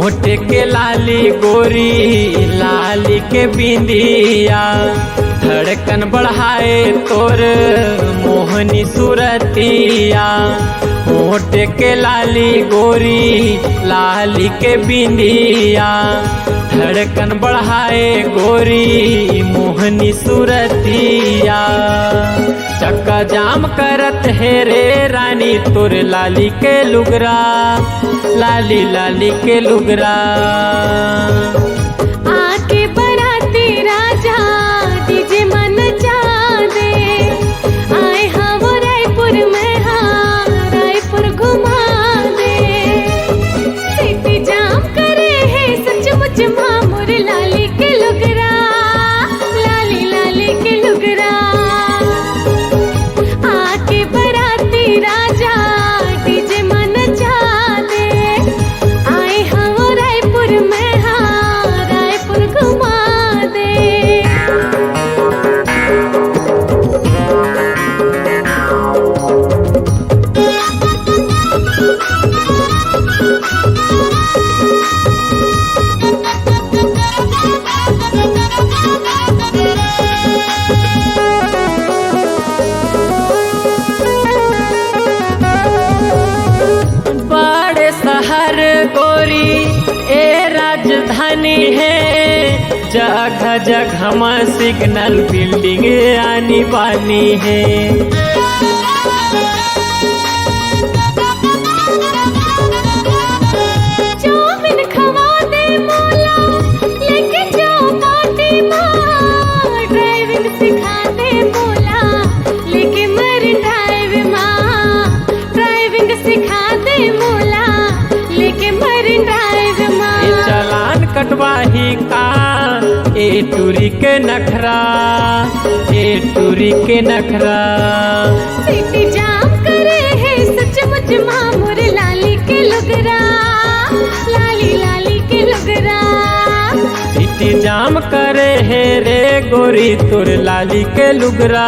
होठ के लाली गोरी लाली के बिंदिया, धड़कन बढ़ाए तोर मोहनी सूरतिया। होठ के लाली गोरी लाली के बिंदिया, धड़कन बढ़ाए गोरी मोहनी सूरतिया। चक्का जाम करत है रे रानी तोर लाली के लुगरा, लाली लाली के लुगरा। आके बराती राजा डीजे मन दे, आए हाँ वो रायपुर में, हाँ रायपुर घुमा दे। सिटी जाम करे है सचमुच मामुर लाली के लुगरा, लाली लाली के लुगरा। आके बराती राजा डीजे मन दे, आए हाँ वो रायपुर में, हाँ रायपुर घुमा दे। बड़े शहर गोरी ए राजधानी है, जगह जगह में सिग्नल बिल्डिंग आनी बानी है। चौमिन खवा दे मोला, लेके चौपाटी माँ, ड्राइविंग सिखा दे मोला, लेके मरीन ड्राइव माँ, ड्राइविंग सिखा दे मोला, लेके मरीन ड्राइव माँ। ये चालान कटवाही का ए टूरी के नखरा, ए टूरी के नखरा। सिटी जाम करे है सचमुच मामुर लाली के लुगरा, लाली लाली के लुगरा। सिटी जाम करे है रे गोरी तोर लाली के लुगरा,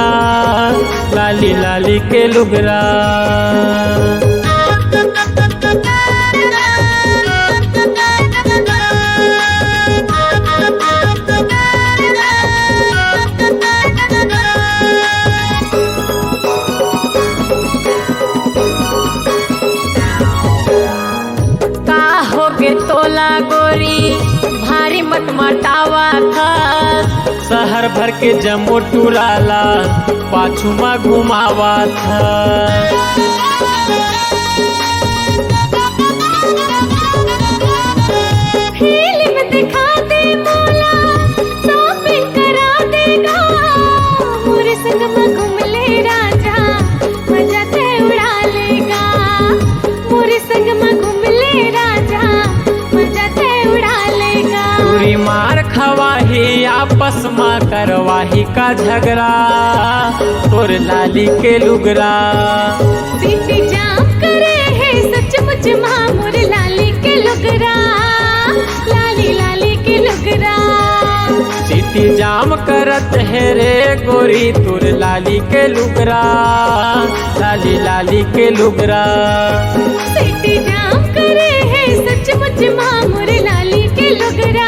लाली लाली के लुगरा। का होगे तोला गोरी भारी मत मटावा था, शहर भर के जमो टुराला पाछू में घुमावा था। फिल्म दिखा दे मोला, शॉपिंग करा देगा, मोरे संग में घूम ले राजा, मजा ते उड़ा लेगा। मोरे संग में घूम ले राजा, मजा ते उड़ा लेगा। पूरी मार खवाही आपस में करवाही का झगड़ा तोर लाली के लुगरा। सिटी जाम करे है सचमुच मामुर लाली के लुगरा, लाली लाली के लुगरा। सिटी जाम करत है रे गोरी तोर लाली के लुगरा, लाली लाली के लुगरा। सिटी जाम करे है सचमुच मामुर लाली के लुगरा।